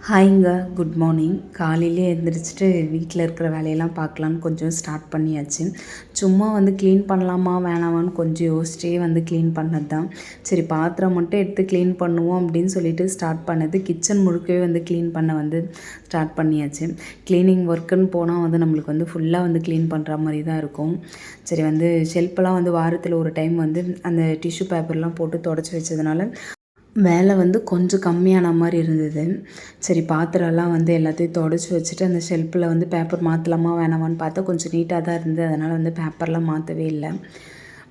ஹாய்ங்க. Good morning. காலையிலே எழுந்திரிச்சிட்டு வீட்டில் இருக்கிற வேலையெல்லாம் பார்க்கலான்னு கொஞ்சம் ஸ்டார்ட் பண்ணியாச்சு. சும்மா வந்து க்ளீன் பண்ணலாமா வேணாமான்னு கொஞ்சம் யோசிச்சே வந்து க்ளீன் பண்ணது தான். சரி பாத்திரம் மட்டும் எடுத்து க்ளீன் பண்ணுவோம் அப்படின்னு சொல்லிட்டு ஸ்டார்ட் பண்ணது. கிச்சன் முழுக்கவே வந்து க்ளீன் பண்ண வந்து ஸ்டார்ட் பண்ணியாச்சு. க்ளீனிங் ஒர்க்குன்னு போனால் வந்து நம்மளுக்கு வந்து ஃபுல்லாக வந்து க்ளீன் பண்ணுற மாதிரி தான் இருக்கும். சரி வந்து ஷெல்ஃபெல்லாம் வந்து வாரத்தில் ஒரு டைம் வந்து அந்த டிஷ்யூ பேப்பர்லாம் போட்டு தொடச்சி வச்சதுனால வேலை வந்து கொஞ்சம் கம்மியான மாதிரி இருந்தது. சரி பாத்திரம்லாம் வந்து எல்லாத்தையும் தொடச்சி வச்சுட்டு அந்த ஷெல்ஃபில் வந்து பேப்பர் மாற்றலாமா வேணாமான்னு பார்த்தா கொஞ்சம் நீட்டாக தான் இருந்தது. அதனால் வந்து பேப்பர்லாம் மாற்றவே இல்லை.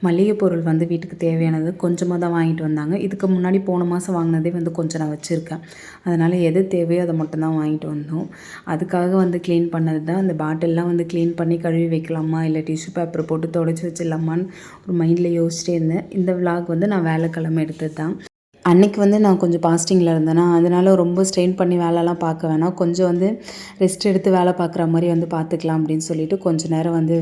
மளிகை பொருள் வந்து வீட்டுக்கு தேவையானது கொஞ்சமாக தான் வாங்கிட்டு வந்தாங்க. இதுக்கு முன்னாடி போன மாதம் வாங்கினதே வந்து கொஞ்சம் நான் வச்சுருக்கேன். அதனால் எது தேவையோ அதை மட்டும் தான் வாங்கிட்டு வந்தோம். அதுக்காக வந்து க்ளீன் பண்ணது தான். அந்த பாட்டில்லாம் வந்து க்ளீன் பண்ணி கழுவி வைக்கலாமா இல்லை டிஷ்யூ பேப்பர் போட்டு தொடச்சி வச்சிடலாமான்னு ஒரு மைண்டில் யோசிச்சிட்டே இருந்தேன். இந்த விலாக் வந்து நான் வேலைக்கிழமை எடுத்தது தான். அன்றைக்கி வந்து நான் கொஞ்சம் பாஸ்டிங்கில் இருந்தேன்னா அதனால் ரொம்ப ஸ்ட்ரெயின் பண்ணி வேலைலாம் பார்க்க வேணாம், கொஞ்சம் வந்து ரெஸ்ட் எடுத்து வேலை பார்க்குற மாதிரி வந்து பார்த்துக்கலாம் அப்படின்னு சொல்லிட்டு கொஞ்சம் நேரம் வந்து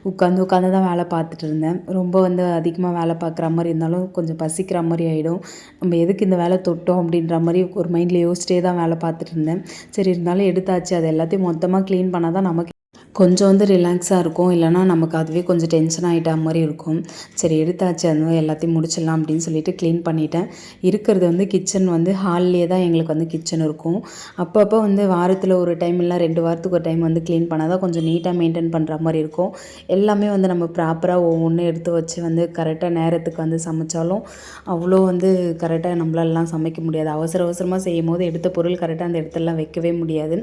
உட்காந்து தான் வேலை பார்த்துட்டு இருந்தேன். ரொம்ப வந்து அதிகமாக வேலை பார்க்குற மாதிரி இருந்தாலும் கொஞ்சம் பசிக்கிற மாதிரி ஆகிடும். நம்ம எதுக்கு இந்த வேலை தொட்டோம் அப்படின்ற மாதிரி ஒரு மைண்டில் யோசிச்சிட்டே தான் வேலை பார்த்துட்டு இருந்தேன். சரி இருந்தாலும் எடுத்தாச்சு, அது எல்லாத்தையும் மொத்தமாக க்ளீன் பண்ணால் தான் நமக்கு கொஞ்சம் வந்து ரிலாக்ஸாக இருக்கும். இல்லைனா நமக்கு அதுவே கொஞ்சம் டென்ஷன் ஆகிட்டா மாதிரி இருக்கும். சரி எடுத்தாச்சு, அது எல்லாத்தையும் முடிச்சிடலாம் அப்படின்னு சொல்லிட்டு க்ளீன் பண்ணிட்டேன். இருக்கிறது வந்து கிச்சன் வந்து ஹால்லேயே தான் எங்களுக்கு வந்து கிச்சன் இருக்கும். அப்பப்போ வந்து வாரத்தில் ஒரு டைம் இல்லை 2 வாரத்துக்கு ஒரு டைம் வந்து க்ளீன் பண்ணால் தான் கொஞ்சம் நீட்டாக மெயின்டைன் பண்ணுற மாதிரி இருக்கும். எல்லாமே வந்து நம்ம ப்ராப்பராக ஒவ்வொன்றும் எடுத்து வச்சு வந்து கரெக்டாக நேரத்துக்கு வந்து சமைச்சாலும் அவ்வளோ வந்து கரெக்டாக நம்மளாலலாம் சமைக்க முடியாது. அவசரமாக செய்யும் போது எடுத்த பொருள் கரெக்டாக அந்த இடத்துலலாம் வைக்கவே முடியாது.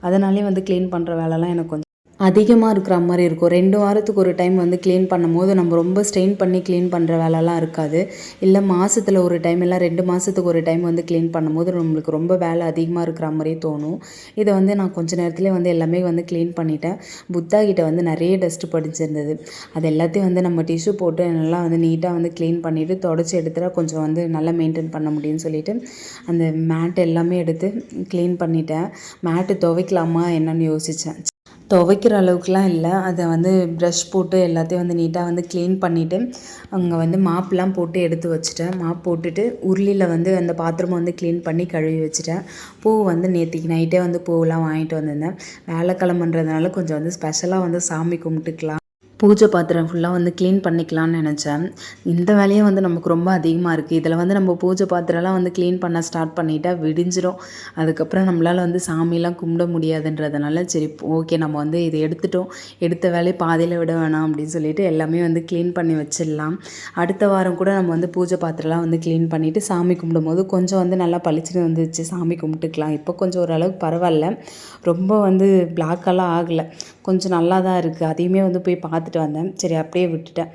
அதனாலே வந்து க்ளீன் பண்ணுற வேலைலாம் எனக்கு அதிகமாக இருக்கிற மாதிரி இருக்கும். 2 வாரத்துக்கு ஒரு டைம் வந்து க்ளீன் பண்ணும்போது நம்ம ரொம்ப ஸ்ட்ரெயின் பண்ணி க்ளீன் பண்ணுற வேலைலாம் இருக்காது. இல்லை மாதத்தில் ஒரு டைம் இல்லை 2 மாதத்துக்கு ஒரு டைம் வந்து க்ளீன் பண்ணும்போது நம்மளுக்கு ரொம்ப வேலை அதிகமாக இருக்கிற மாதிரியே தோணும். இதை வந்து நான் கொஞ்ச நேரத்துலேயே வந்து எல்லாமே வந்து க்ளீன் பண்ணிட்டேன். புத்தா கிட்ட வந்து நிறைய டஸ்ட்டு படிஞ்சிருந்தது. அது எல்லாத்தையும் வந்து நம்ம டிஷ்யூ போட்டு நல்லா வந்து நீட்டாக வந்து க்ளீன் பண்ணிவிட்டு தொடச்சி எடுத்துட்டா கொஞ்சம் வந்து நல்லா மெயின்டைன் பண்ண முடியும்னு சொல்லிவிட்டு அந்த மேட் எல்லாமே எடுத்து க்ளீன் பண்ணிட்டேன். மேட்டு துவைக்கலாமா என்னன்னு யோசித்தேன். துவைக்கிற அளவுக்குலாம் இல்லை, அதை வந்து ப்ரஷ் போட்டு எல்லாத்தையும் வந்து நீட்டாக வந்து க்ளீன் பண்ணிவிட்டு அங்கே வந்து மாப்லாம் போட்டு எடுத்து வச்சுட்டேன். மாப் போட்டுட்டு உருளியில் வந்து அந்த பாத்திரமை வந்து க்ளீன் பண்ணி கழுவி வச்சுட்டேன். பூ வந்து நேற்றுக்கு நைட்டே வந்து பூவெலாம் வாங்கிட்டு வந்திருந்தேன். வேலைக்கிழமைன்றதுனால கொஞ்சம் வந்து ஸ்பெஷலாக வந்து சாமி கும்பிட்டுக்கலாம், பூஜை பாத்திரம் ஃபுல்லாக வந்து க்ளீன் பண்ணிக்கலான்னு நினச்சேன். இந்த வேலையே வந்து நமக்கு ரொம்ப அதிகமாக இருக்குது. இதில் வந்து நம்ம பூஜை பாத்திரம்லாம் வந்து க்ளீன் பண்ண ஸ்டார்ட் பண்ணிட்டா விடிஞ்சிடும். அதுக்கப்புறம் நம்மளால் வந்து சாமிலாம் கும்பிட முடியாதுன்றதுனால சரி ஓகே, நம்ம வந்து இதை எடுத்துட்டோம், எடுத்த வேலையை பாதியில் விட வேணாம் அப்படின்னு சொல்லிட்டு எல்லாமே வந்து க்ளீன் பண்ணி வச்சிடலாம். அடுத்த வாரம் கூட நம்ம வந்து பூஜை பாத்திரம்லாம் வந்து க்ளீன் பண்ணிவிட்டு சாமி கும்பிடும்போது கொஞ்சம் வந்து நல்லா பளிச்சுன்னு வந்துச்சு, சாமி கும்பிட்டுக்கலாம். இப்போ கொஞ்சம் ஓரளவுக்கு பரவாயில்ல, ரொம்ப வந்து பிளாக்கெல்லாம் ஆகலை, கொஞ்சம் நல்லா தான் இருக்குது. அதையுமே வந்து போய் பார்த்துட்டு வந்தேன். சரி அப்படியே விட்டுட்டேன்.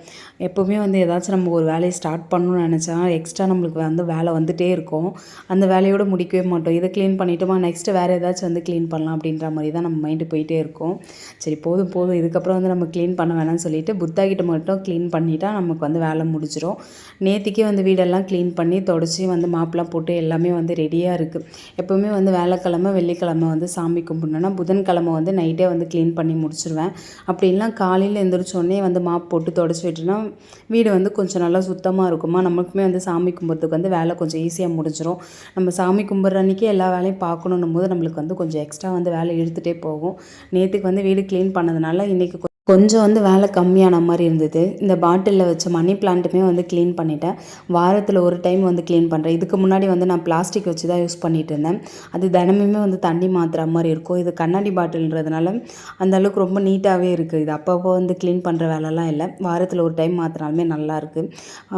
எப்போவுமே வந்து ஏதாச்சும் நம்ம ஒரு வேலையை ஸ்டார்ட் பண்ணணும்னு நினச்சா எக்ஸ்ட்ரா நம்மளுக்கு வந்து வேலை வந்துகிட்டே இருக்கும். அந்த வேலையோடு முடிக்கவே மாட்டோம். இதை க்ளீன் பண்ணிட்டோமா நெக்ஸ்ட்டு வேறு ஏதாச்சும் வந்து க்ளீன் பண்ணலாம் அப்படின்ற மாதிரி தான் நம்ம மைண்டு போயிட்டே இருக்கும். சரி போதும் இதுக்கப்புறம் வந்து நம்ம க்ளீன் பண்ண வேணாம்னு சொல்லிட்டு புத்தா கிட்ட மட்டும் க்ளீன் பண்ணிட்டா நமக்கு வந்து வேலை முடிஞ்சிடும். நேற்றுக்கே வந்து வீடெல்லாம் க்ளீன் பண்ணி தொடச்சி வந்து மாப்லாம் போட்டு எல்லாமே வந்து ரெடியாக இருக்குது. எப்போவுமே வந்து வேலைக்கிழமை வெள்ளிக்கிழமை வந்து சாமி கும்பிடணுன்னா புதன்கிழமை வந்து நைட்டே வந்து க்ளீன் பண்ணி முடிச்சிடுவேன். அப்படி இல்லைனா காலையில் எழுந்திரிச்சோடனே வந்து மாப் போட்டு தொடச்சி விட்டுனா வீடு வந்து கொஞ்சம் நல்லா சுத்தமாக இருக்குமா, நமக்குமே வந்து சாமி கும்பிட்றதுக்கு வந்து வேலை கொஞ்சம் ஈஸியாக முடிஞ்சிடும். நம்ம சாமி கும்பிட்ற அன்றைக்கி எல்லா வேலையும் பார்க்கணுன்னும் போது நம்மளுக்கு வந்து கொஞ்சம் எக்ஸ்ட்ரா வந்து வேலை இழுத்துகிட்டே போகும். நேற்றுக்கு வந்து வீடு க்ளீன் பண்ணதுனால இன்றைக்கி கொஞ்சம் வந்து வேலை கம்மியான மாதிரி இருந்தது. இந்த பாட்டிலில் வச்ச மணி பிளான்ட்டுமே வந்து க்ளீன் பண்ணிட்டேன். வாரத்தில் ஒரு டைம் வந்து க்ளீன் பண்ணுறேன். இதுக்கு முன்னாடி வந்து நான் பிளாஸ்டிக் வச்சு தான் யூஸ் பண்ணிகிட்டு இருந்தேன். அது தினமுமே வந்து தண்ணி மாற்றுற மாதிரி இருக்கும். இது கண்ணாடி பாட்டில்ன்றதுனால அந்த அளவுக்கு ரொம்ப நீட்டாகவே இருக்குது. இது அப்பப்போ வந்து க்ளீன் பண்ணுற வேலைலாம் இல்லை, வாரத்தில் ஒரு டைம் மாற்றினாலுமே நல்லாயிருக்கு.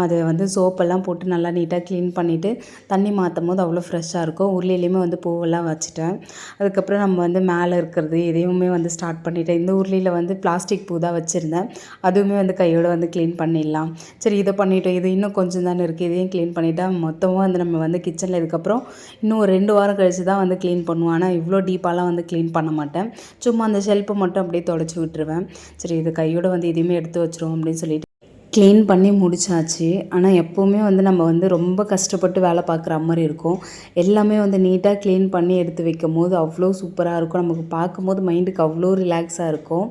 அதை வந்து சோப்பெல்லாம் போட்டு நல்லா நீட்டாக க்ளீன் பண்ணிவிட்டு தண்ணி மாற்றும் போது அவ்வளோ ஃப்ரெஷ்ஷாக இருக்கும். உருளையிலையுமே வந்து பூவெல்லாம் வச்சுட்டேன். அதுக்கப்புறம் நம்ம வந்து மேலே இருக்கிறது இதையுமே வந்து ஸ்டார்ட் பண்ணிட்டேன். இந்த உருளியில் வந்து பிளாஸ்டிக் பூ தான் வச்சுருந்தேன். அதுவுமே வந்து கையோடு வந்து க்ளீன் பண்ணிடலாம். சரி இதை பண்ணிவிட்டோம், இது இன்னும் கொஞ்சம் தானே இருக்குது, இதையும் க்ளீன் பண்ணிவிட்டா மொத்தமாக வந்து நம்ம வந்து கிச்சனில் இதுக்கப்புறம் இன்னும் ஒரு 2 வாரம் கழித்து தான் வந்து க்ளீன் பண்ணுவோம். ஆனால் இவ்வளோ டீப்பாலாம் வந்து க்ளீன் பண்ண மாட்டேன். சும்மா அந்த ஷெல்ஃபை மட்டும் அப்படியே தொடச்சி விட்டுருவேன். சரி இது கையோடு வந்து இதையுமே எடுத்து வச்சுருவோம் அப்படின்னு சொல்லிட்டு க்ளீன் பண்ணி முடிச்சாச்சு. ஆனால் எப்போவுமே வந்து நம்ம வந்து ரொம்ப கஷ்டப்பட்டு வேலை பார்க்குற மாதிரி இருக்கும். எல்லாமே வந்து நீட்டாக க்ளீன் பண்ணி எடுத்து வைக்கும்போது அவ்வளோ சூப்பராக இருக்கும். நமக்கு பார்க்கும்போது மைண்டுக்கு அவ்வளோ ரிலாக்ஸாக இருக்கும்.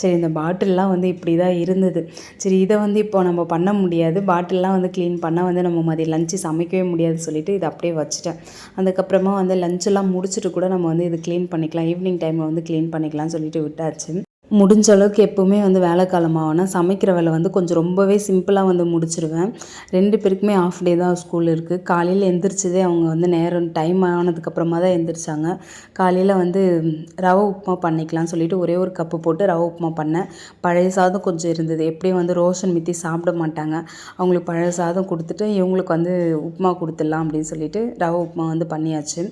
சரி, இந்த பாட்டில்லாம் வந்து இப்படி தான் இருந்தது. சரி, இதை வந்து இப்போ நம்ம பண்ண முடியாது. பாட்டில்லாம் வந்து க்ளீன் பண்ணால் வந்து நம்ம மதியம் லஞ்சு சமைக்கவே முடியாதுன்னு சொல்லிட்டு இதை அப்படியே வச்சுட்டேன். அதுக்கப்புறமா வந்து லஞ்செல்லாம் முடிச்சுட்டு கூட நம்ம வந்து இது க்ளீன் பண்ணிக்கலாம், ஈவினிங் டைமில் வந்து க்ளீன் பண்ணிக்கலாம்னு சொல்லிட்டு விட்டாச்சு. முடிஞ்ச அளவுக்கு எப்போவுமே வந்து வேலைக்காலமாகனா சமைக்கிற வேலை வந்து கொஞ்சம் ரொம்பவே சிம்பிளாக வந்து முடிச்சிடுவேன். 2 பேருக்குமே ஆஃப் டே தான் ஸ்கூல் இருக்குது. காலையில் எந்திரிச்சதே அவங்க வந்து நேரம் டைம் ஆனதுக்கப்புறமா தான் எந்திரிச்சாங்க. காலையில் வந்து ரவை உப்புமா பண்ணிக்கலாம்னு சொல்லிட்டு ஒரே ஒரு கப்பு போட்டு ரவை உப்புமா பண்ணேன். பழைய சாதம் கொஞ்சம் இருந்தது. எப்படியும் வந்து ரோஷன் மித்தி சாப்பிட மாட்டாங்க. அவங்களுக்கு பழைய சாதம் கொடுத்துட்டு இவங்களுக்கு வந்து உப்புமா கொடுத்துடலாம் அப்படின்னு சொல்லிட்டு ரவை உப்புமா வந்து பண்ணியாச்சு.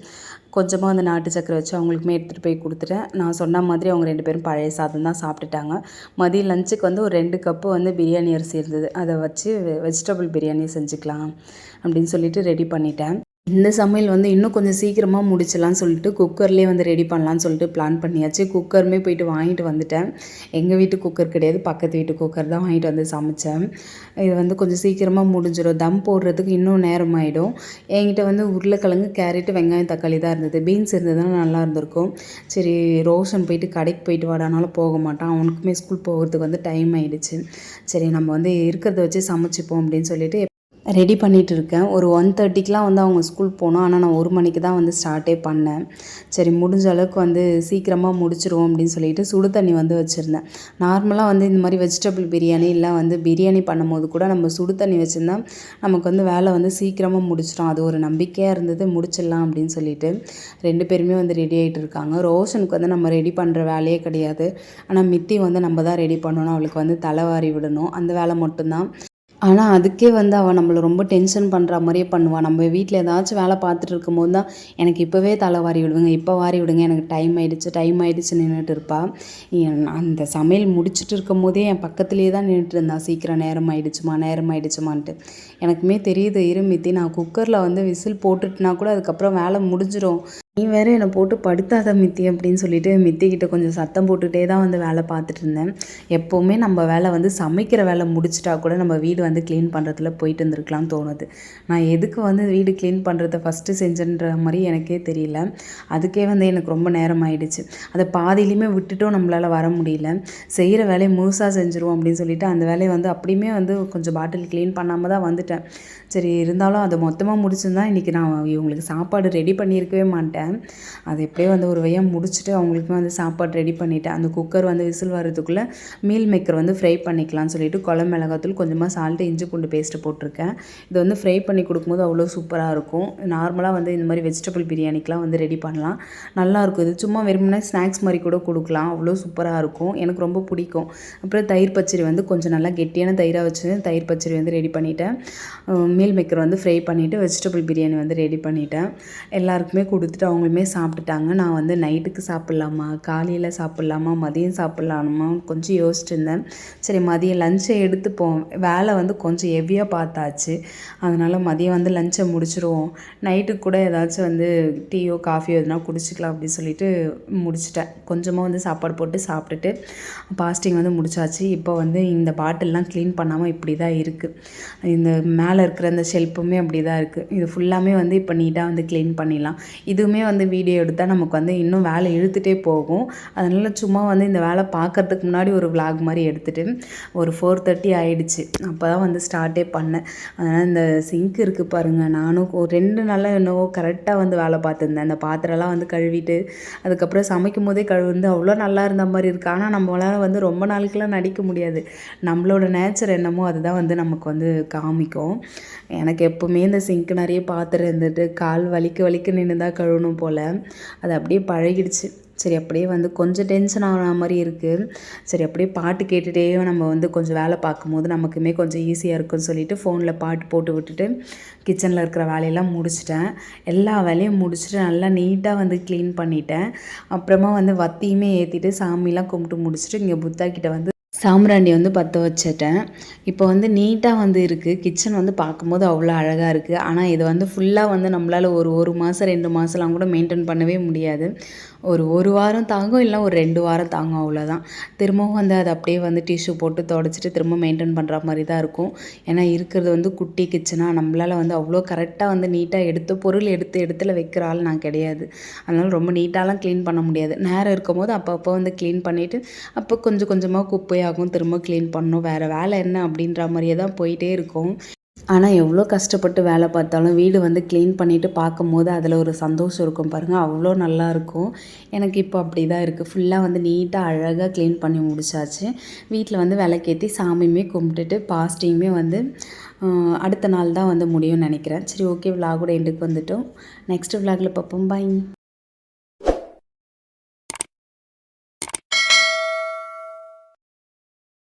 கொஞ்சமாக வந்து நாட்டு சக்கரை வச்சு அவங்களுக்குமே எடுத்துகிட்டு போய் கொடுத்துட்டேன். நான் சொன்ன மாதிரி அவங்க 2 பேரும் பழைய சாதம் தான் சாப்பிட்டுட்டாங்க. மதியம் லஞ்சுக்கு வந்து ஒரு 2 கப்பு வந்து பிரியாணி அரிசி இருந்தது. அதை வச்சு வெஜிடபிள் பிரியாணி செஞ்சுக்கலாம் அப்படின்னு சொல்லிட்டு ரெடி பண்ணிட்டேன். இந்த சமையல் வந்து இன்னும் கொஞ்சம் சீக்கிரமாக முடிச்சிடலான்னு சொல்லிட்டு குக்கர்லேயே வந்து ரெடி பண்ணலான்னு சொல்லிட்டு பிளான் பண்ணியாச்சு. குக்கருமே போயிட்டு வாங்கிட்டு வந்துட்டேன். எங்கள் வீட்டு குக்கர் கிடையாது, பக்கத்து வீட்டு குக்கர் தான் வாங்கிட்டு வந்து சமைச்சேன். இது வந்து கொஞ்சம் சீக்கிரமாக முடிஞ்சிடும். தம் போடுறதுக்கு இன்னும் நேரம் ஆகிடும். என்கிட்ட வந்து உருளைக்கிழங்கு, கேரட்டு, வெங்காயம், தக்காளி தான் இருந்தது. பீன்ஸ் இருந்ததுன்னா நல்லா இருந்திருக்கும். சரி, ரோஷன் போயிட்டு கடைக்கு போயிட்டு வாடானாலும் போக மாட்டான். அவனுக்குமே ஸ்கூல் போகிறதுக்கு வந்து டைம் ஆகிடுச்சு. சரி, நம்ம வந்து இருக்கிறத வச்சு சமைச்சிப்போம் அப்படின்னு சொல்லிட்டு ரெடி பண்ணிகிட்டு இருக்கேன். ஒரு 1:30க்கெலாம் வந்து அவங்க ஸ்கூல் போகணும். ஆனால் நான் 1 மணிக்கு தான் வந்து ஸ்டார்ட்டே பண்ணேன். சரி, முடிஞ்ச அளவுக்கு வந்து சீக்கிரமாக முடிச்சிடுவோம் அப்படின்னு சொல்லிட்டு சுடு தண்ணி வந்து வச்சுருந்தேன். நார்மலாக வந்து இந்த மாதிரி வெஜிடபிள் பிரியாணி இல்லை வந்து பிரியாணி பண்ணும்போது கூட நம்ம சுடு தண்ணி வச்சுருந்தா நமக்கு வந்து வேலை வந்து சீக்கிரமாக முடிச்சிடும். அது ஒரு நம்பிக்கையாக இருந்தது, முடிச்சிடலாம் அப்படின்னு சொல்லிட்டு 2 பேருமே வந்து ரெடி ஆகிட்டு இருக்காங்க. ரோஷனுக்கு வந்து நம்ம ரெடி பண்ணுற வேலையே கிடையாது. ஆனால் மித்தி வந்து நம்ம தான் ரெடி பண்ணணும். அவளுக்கு வந்து தலைவாரி விடணும், அந்த வேலை மட்டும்தான். ஆனால் அதுக்கே வந்து அவள் நம்மளை ரொம்ப டென்ஷன் பண்ணுற மாதிரியே பண்ணுவாள். நம்ம வீட்டில் ஏதாச்சும் வேலை பார்த்துட்டு இருக்கும்போது தான் எனக்கு இப்போவே தலை வாரி விடுவேங்க, இப்போ வாரி விடுங்க, எனக்கு டைம் ஆகிடுச்சு நின்றுட்டு இருப்பாள். அந்த சமையல் முடிச்சுட்டு இருக்கும் போதே என் பக்கத்துலேயே தான் நின்றுட்டு இருந்தாள். சீக்கிரம் நேரம் ஆகிடுச்சுமான்ட்டு. எனக்குமே தெரியுது, இருமித்தி நான் குக்கரில் வந்து விசில் போட்டுட்டுனா கூட அதுக்கப்புறம் வேலை முடிஞ்சிடும். நீ வேறு என்னை போட்டு படுத்தாத மித்தி அப்படின்னு சொல்லிட்டு மித்திக்கிட்ட கொஞ்சம் சத்தம் போட்டுகிட்டே தான் வந்து வேலை பார்த்துட்டு இருந்தேன். எப்போவுமே நம்ம வேலை வந்து சமைக்கிற வேலை முடிச்சிட்டா கூட நம்ம வீடு வந்து க்ளீன் பண்ணுறதுல போயிட்டு இருந்திருக்கலாம்னு தோணுது. நான் எதுக்கு வந்து வீடு க்ளீன் பண்ணுறத ஃபஸ்ட்டு செஞ்சேன்ற மாதிரி எனக்கே தெரியல. அதுக்கே வந்து எனக்கு ரொம்ப நேரம் ஆகிடுச்சு. அதை பாதியிலையுமே விட்டுட்டும் நம்மளால் வர முடியல. செய்கிற வேலையை முழுசாக செஞ்சுருவோம் அப்படின்னு சொல்லிட்டு அந்த வேலையை வந்து அப்படியுமே வந்து கொஞ்சம் பாட்டில் க்ளீன் பண்ணாமல் தான் வந்துட்டேன். சரி, இருந்தாலும் அதை மொத்தமாக முடிச்சிருந்தா இன்றைக்கி நான் இவங்களுக்கு சாப்பாடு ரெடி பண்ணியிருக்கவே மாட்டேன். அது எப்படியோ வந்து ஒரு வழியாக முடிச்சுட்டு அவங்களுக்குமே வந்து சாப்பாடு ரெடி பண்ணிவிட்டேன். அந்த குக்கர் வந்து விசில் வர்றதுக்குள்ளே மீல் மேக்கர் வந்து ஃப்ரை பண்ணிக்கலாம்னு சொல்லிட்டு குழம்பு மிளகாத்தூள், கொஞ்சமாக சால்ட்டு, இஞ்சி பூண்டு பேஸ்ட்டு போட்டிருக்கேன். இது வந்து ஃப்ரை பண்ணி கொடுக்கும்போது அவ்வளோ சூப்பராக இருக்கும். நார்மலாக வந்து இந்த மாதிரி வெஜிடபிள் பிரியாணிக்கெலாம் வந்து ரெடி பண்ணலாம், நல்லாயிருக்கும். இது சும்மா வெறுமனே ஸ்நாக்ஸ் மாதிரி கூட கொடுக்கலாம், அவ்வளோ சூப்பராக இருக்கும். எனக்கு ரொம்ப பிடிக்கும். அப்புறம் தயிர் பச்சடி வந்து கொஞ்சம் நல்லா கெட்டியான தயிராக வச்சு தயிர் பச்சடி வந்து ரெடி பண்ணிவிட்டேன். மீல் மேக்கர் வந்து ஃப்ரை பண்ணிவிட்டு வெஜிடபிள் பிரியாணி வந்து ரெடி பண்ணிவிட்டேன். எல்லாருக்குமே கொடுத்துட்டு அவங்களுமே சாப்பிட்டுட்டாங்க. நான் வந்து நைட்டுக்கு சாப்பிட்லாமா, காலையில் சாப்பிட்லாமா, மதியம் சாப்பிட்லாமா கொஞ்சம் யோசிச்சுட்டு இருந்தேன். சரி, மதியம் லஞ்சை எடுத்துப்போம். வேலை வந்து கொஞ்சம் ஹெவியாக பார்த்தாச்சு. அதனால் மதியம் வந்து லஞ்சை முடிச்சிடுவோம். நைட்டுக்கு கூட ஏதாச்சும் வந்து டீயோ காஃபியோ எதுனா குடிச்சிக்கலாம் அப்படின்னு சொல்லிட்டு முடிச்சிட்டேன். கொஞ்சமாக வந்து சாப்பாடு போட்டு சாப்பிட்டுட்டு பாஸ்டிங் வந்து முடிச்சாச்சு. இப்போ வந்து இந்த பாட்டில்லாம் க்ளீன் பண்ணாமல் இப்படி தான் இருக்குது. இந்த மேலே இருக்கிற அந்த ஷெல்ஃபுமே அப்படி தான் இருக்குது. இது ஃபுல்லாமே வந்து இப்போ நீட்டாக வந்து க்ளீன் பண்ணிடலாம். இதுவுமே வந்து வீடியோ எடுத்தால் நமக்கு வந்து இன்னும் வேலை இழுத்துகிட்டே போகும். அதனால் சும்மா வந்து இந்த வேலை பார்க்கறதுக்கு முன்னாடி ஒரு விளாக் மாதிரி எடுத்துகிட்டு ஒரு 4:30 ஆகிடுச்சு. அப்போ தான் வந்து ஸ்டார்ட்டே பண்ணேன். அதனால் இந்த சிங்க் இருக்குது பாருங்கள், நானும் ஒரு 2 நாளாக என்னவோ கரெக்டாக வந்து வேலை பார்த்துருந்தேன். அந்த பாத்திரம்லாம் வந்து கழுவிட்டு அதுக்கப்புறம் சமைக்கும் போதே கழுவுந்து அவ்வளோ நல்லா இருந்த மாதிரி இருக்குது. ஆனால் நம்மளால் வந்து ரொம்ப நாளைக்கெலாம் நடிக்க முடியாது. நம்மளோட நேச்சர் என்னமோ அதுதான் வந்து நமக்கு வந்து காமிக்கும். எனக்கு எப்போவுமே இந்த சிங்க் நிறைய பாத்திரம் இருந்துட்டு கால் வலிக்க நின்று தான் கழுவணும் போல். அது அப்படியே பழகிடுச்சு. சரி, அப்படியே வந்து கொஞ்சம் டென்ஷன் ஆகிற மாதிரி இருக்குது. சரி, அப்படியே பாட்டு கேட்டுகிட்டே நம்ம வந்து கொஞ்சம் வேலை பார்க்கும்போது நமக்குமே கொஞ்சம் ஈஸியாக இருக்குன்னு சொல்லிட்டு ஃபோனில் பாட்டு போட்டு விட்டுட்டு கிச்சனில் இருக்கிற வேலையெல்லாம் முடிச்சிட்டேன். எல்லா வேலையும் முடிச்சுட்டு நல்லா நீட்டாக வந்து க்ளீன் பண்ணிட்டேன். அப்புறமா வந்து வத்தியுமே ஏற்றிட்டு சாமிலாம் கும்பிட்டு முடிச்சுட்டு இங்கே புத்தா கிட்ட வந்து சாம்பிராணி வந்து பற்ற வச்சுட்டேன். இப்போ வந்து நீட்டாக வந்து இருக்குது. கிச்சன் வந்து பார்க்கும்போது அவ்வளோ அழகா இருக்குது. ஆனால் இது வந்து ஃபுல்லாக வந்து நம்மளால் ஒரு மாதம் 2 மாதம்லாம் கூட மெயின்டெயின் பண்ணவே முடியாது. ஒரு வாரம் தாங்கும், இல்ல ஒரு 2 வாரம் தாங்கும் அவ்வளோதான். திரும்பவும் வந்து அத அப்படியே வந்து டிஷ்யூ போட்டு தொடச்சிட்டு திரும்ப மெயின்டெயின் பண்ணுற மாரி தான் இருக்கும். ஏன்னா இருக்கிறது வந்து குட்டி கிச்சனா, நம்மளால வந்து அவ்வளோ கரெக்டாக வந்து நீட்டாக எடுத்து பொருள் எடுத்து இடத்துல வைக்கிற ஆள் நான் கிடையாது. அதனால ரொம்ப நீட்டாலாம் க்ளீன் பண்ண முடியாது. நேரம் இருக்கும்போது அப்பப்போ வந்து க்ளீன் பண்ணிவிட்டு, அப்போ கொஞ்சம் கொஞ்சமாக குப்பையாகும். திரும்ப க்ளீன் பண்ணணும். வேறு வேலை என்ன அப்படின்ற மாரியே தான் போயிட்டே இருக்கும். ஆனா, எவ்வளோ கஷ்டப்பட்டு வேலை பார்த்தாலும் வீடு வந்து க்ளீன் பண்ணிட்டு பார்க்கும்போது, அதில ஒரு சந்தோஷம் இருக்கும் பாருங்க. அவ்வளோ நல்லாயிருக்கும். எனக்கு இப்போ அப்படி தான் இருக்குது. ஃபுல்லா வந்து நீட்டா அழகா க்ளீன் பண்ணி முடிச்சாச்சு. வீட்ல வந்து விளக்கேத்தி சாமியுமே கும்பிட்டுட்டு, பாஸ்டிங்குமே வந்து அடுத்த நாள் தான் வந்து முடியும்னு நெனைக்கிறேன். சரி ஓகே, விலாகோட எண்டுக்கு வந்துட்டோம். நெக்ஸ்ட் விலாகில பார்ப்போம். பாய்.